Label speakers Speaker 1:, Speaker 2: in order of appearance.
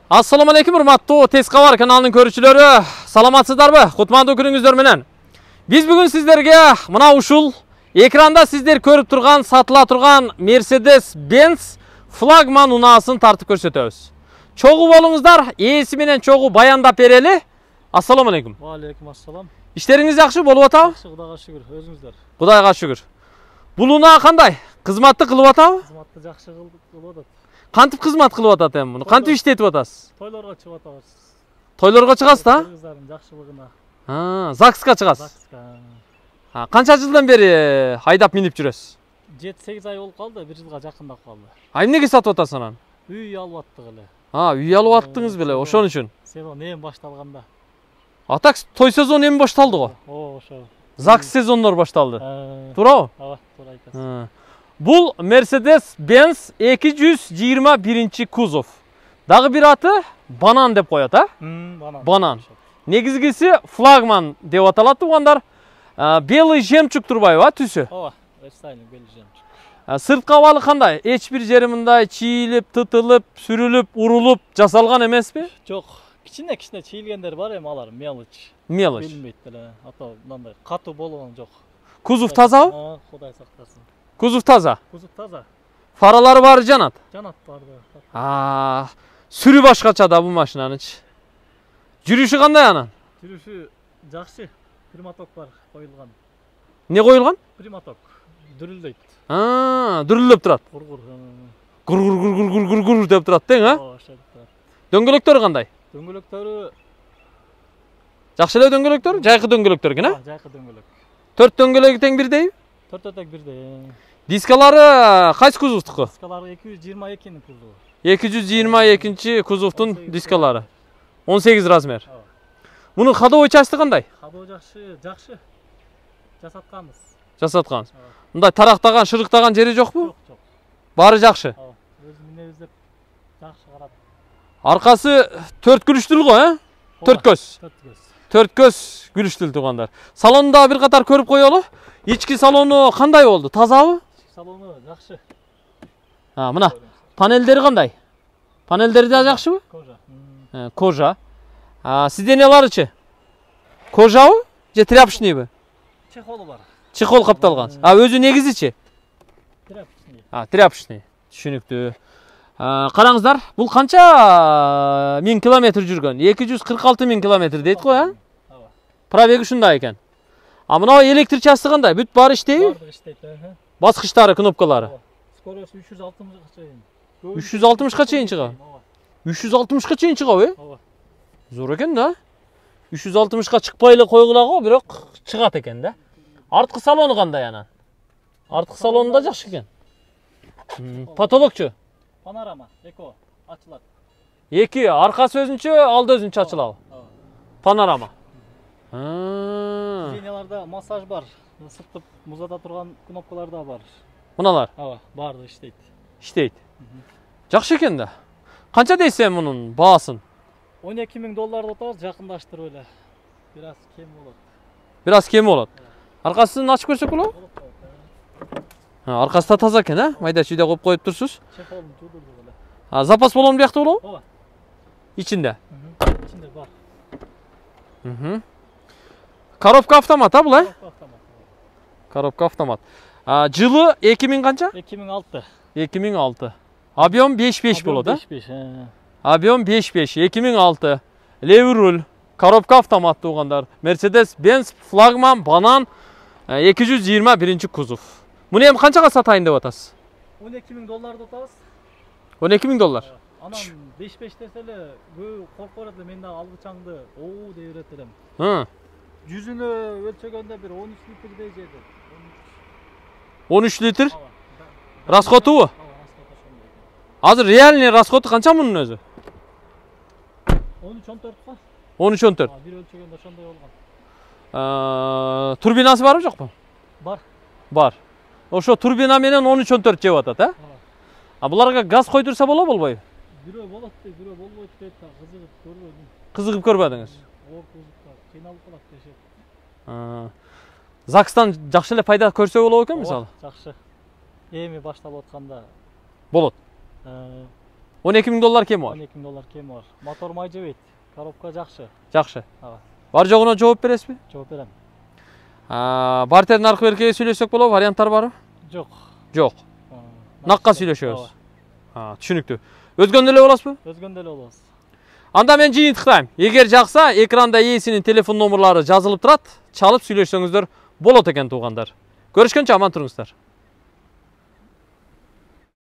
Speaker 1: Assalamu alaikum, hurmatli Tez Xabar kanalının көрүүчүлөрү. Саламатсыздарбы? Кутмандуу күнүңүздөр менен. Биз бүгүн сиздерге мына ушул экранда сиздер көрүп турган, сатыла турган Mercedes-Benz флагман унаасын тартып көрсөтөбүз. Чогуу болуңуздар, ээси менен чогуу баяндап берели. Ассаламу алейкум.
Speaker 2: Ва алейкум ассалам.
Speaker 1: Иштериңиз жакшы болуп атабы?
Speaker 2: Жакшы, Кудайга шүгүр. Өзүңүздөр?
Speaker 1: Кудайга шүгүр. Бул унаа кандай? Кызматты кылып атабы?
Speaker 2: Кызматты жакшы кылып атат.
Speaker 1: Кантип кызмат кылып атат эми муну? Кантип иштетип атасыз?
Speaker 2: Тойлорго чыгып атабыз.
Speaker 1: Тойлорго чыгасыз да?
Speaker 2: Кыздардын жакшылыгына.
Speaker 1: ЗАГСка чыгасыз.
Speaker 2: ЗАГСка.
Speaker 1: Канча жылдан бери айдап минип жүрөсүз?
Speaker 2: 7-8 ай болуп калды, 1 жылга жакындап калды.
Speaker 1: Эмнеге сатып атасың анан?
Speaker 2: Үй алып аттык эле.
Speaker 1: Үй алып аттыңыз беле, ошон үчүн.
Speaker 2: Сезон эми башталганда.
Speaker 1: Атак той сезону эми башталды го.
Speaker 2: Ошо.
Speaker 1: ЗАГС сезондор башталды. Туурабы?
Speaker 2: Ооба, туура айтасыз.
Speaker 1: Бул Mercedes-Benz 221 кузов. Дагы бир аты банан деп коет,
Speaker 2: Банан.
Speaker 1: Банан. Негизгиси флагман деп аталат тугандар. Белый жемчуг турбайбы, түсү?
Speaker 2: Ооба, рестайлинг белый жемчуг.
Speaker 1: Сырткы абалы кандай? Эч бир жери мындай чийилип, тытылып, сүрүлүп, урулуп жасалган эмеспи?
Speaker 2: Жок, кичине чийилгендер бар эми алар, мелочь.
Speaker 1: Мелочь.
Speaker 2: Билинбейт эле. Ата мындай катуу болгон жок.
Speaker 1: Кузов тазабы?
Speaker 2: Кудай сактасын.
Speaker 1: Кузов таза.
Speaker 2: Кузов таза.
Speaker 1: Фаралары бары жанат.
Speaker 2: Жанат барды.
Speaker 1: Сүрү башкача да бул машинанычы. Жүрүшү кандай анан?
Speaker 2: Жүрүшү жакшы. Приматок бар коюлган.
Speaker 1: Не коюлган?
Speaker 2: Приматок. Дүрүлдөйт.
Speaker 1: Дүрүлдөп турат.
Speaker 2: Гургур.
Speaker 1: Гур деп турат тең,
Speaker 2: Ошо деп турат.
Speaker 1: Дөңгөлөктөрү кандай?
Speaker 2: Дөңгөлөктөрү
Speaker 1: жакшы эле дөңгөлөктөр, жайкы дөңгөлөктөр экен,
Speaker 2: Жайкы дөңгөлөк.
Speaker 1: 4 дөңгөлөгү тең бирдейби?
Speaker 2: 4 тең бирдей.
Speaker 1: Дискалары кайсы кузовтуку?
Speaker 2: Дискалары 222-нин кузову.
Speaker 1: 222 кузовтун дискалары. 18 размер. Мунун ходовой части кандай?
Speaker 2: Ходовой жакшы. Жасатканбыз.
Speaker 1: Жасаткансыз. Мындай тарактаган, шырыктаган жери жокпу?
Speaker 2: Жок.
Speaker 1: Баары жакшы.
Speaker 2: Өзү минебиз деп жакшы карап.
Speaker 1: Аркасы 4 күлүштүл го, 4 көз. 4 көз күлүштүл тугандар. Салонда бир катар көрүп коелу. Ички салону кандай болду? Тазабы?
Speaker 2: Салону жакшы.
Speaker 1: Мына панелдери кандай? Панелдери да жакшыбы?
Speaker 2: Кожа.
Speaker 1: Кожа. Сиденьяларычы? Кожабы же тряпочныйбы?
Speaker 2: Чехолу бар.
Speaker 1: Чехол капталган. Өзү негизичи?
Speaker 2: Тряпочный.
Speaker 1: Тряпочный. Түшүнүктүү. Караңыздар, бул канча миң километр жүргөн? 246 миң километр дейт го, Пробеги ушундай экен. Мына электр часты кандай? Бүт баары иштейби?
Speaker 2: Баары иштейт.
Speaker 1: Баскычтары, кнопкалары.
Speaker 2: Скоросу 360-га чейин.
Speaker 1: 360-га чейин чыга. 360-га чейин чыгабы? Зор экен да. 360-га чыкпай эле койгула го, бирок чыгат экен да. Арткы салону кандай анан? Арткы салону да жакшы экен. Потолокчу?
Speaker 2: Панорама, эко ачылат.
Speaker 1: Эки, аркасы өзүнчө, алды өзүнчө ачылабы? Панорама.
Speaker 2: Сиденьяларда массаж бар. Сыртып музада турган кнопкалар да бар.
Speaker 1: Муналар?
Speaker 2: Баары иштейт.
Speaker 1: Иштейт. Жакшы экен да. Канча дейсем мунун баасын?
Speaker 2: $12,000 деп атабыз, жакындаштырып эле. Бир аз кем болот.
Speaker 1: Бир аз кем болот. Аркасын ачып көрсөк болобу? Аркасы да таза экен, майда чүйдө коюп коюп турсуз.
Speaker 2: Чехолун туудурдук эле.
Speaker 1: Запас баллон биякта болобу?
Speaker 2: Ооба.
Speaker 1: Ичинде.
Speaker 2: Ичинде бар.
Speaker 1: Коробка автомат, бул, Коробка автомат. Жылы 2000 канча?
Speaker 2: 2006.
Speaker 1: 2006. Объем 5.5 болот,
Speaker 2: 5.5.
Speaker 1: Объем 5.5, 2006. Левый руль, коробка автомат тугандар. Mercedes-Benz флагман банан 221 кузов. Муну эми канчага сатайын деп атасыз?
Speaker 2: $12,000 деп атабыз.
Speaker 1: $12,000.
Speaker 2: Анан 5.5 десе эле көбү коркуп берет эле, мен дагы алгычаңды дей берет элем. Жүзүнө өлчөгөндө бир 13 литрдей жейди.
Speaker 1: 13 литр? Расходубу? Азыр реальный расходу канча мунун өзү?
Speaker 2: 13-14 го.
Speaker 1: 13-14.
Speaker 2: Бир өлчөгөндө ошондой болгон.
Speaker 1: Турбинасы барбы жокпу?
Speaker 2: Бар.
Speaker 1: Бар. Ошо турбина менен 13-14 жеп атат, Буларга газ койдурса болобу, болбойбу?
Speaker 2: Бирөө болот дейт, бирөө болбойт дейт, кызыгып көрбөдүм.
Speaker 1: Кызыгып көрбөдүңүз?
Speaker 2: Кыйналып калат дешет.
Speaker 1: ЗАГСтан жакшы эле пайда көрсө болобу экен, мисалы?
Speaker 2: Жакшы. Эми башталып атканда
Speaker 1: болот. 12 000 dollar kemi var.
Speaker 2: 12 000 dollar kemi var. Motor may jebeyt. Коробка жакшы.
Speaker 1: Жакшы.
Speaker 2: Ага.
Speaker 1: Бар жогуна жооп бересизби?
Speaker 2: Жооп берем.
Speaker 1: Бартердин аркы беркеге сүйлөшсөк болобу? Варианттар барбы?
Speaker 2: Жок.
Speaker 1: Жок. Накка сүйлөшөбүз. Түшүнүктүү. Өзгөндө эле болосузбу?
Speaker 2: Өзгөндө эле болобуз.
Speaker 1: Анда мен жыйынтыктайм. Эгер жакса, экранда ээсинин телефон номерлары жазылып турат, чалып сүйлөшсөңүздөр болот экен туугандар. Көрүшкөнчө аман туруңуздар.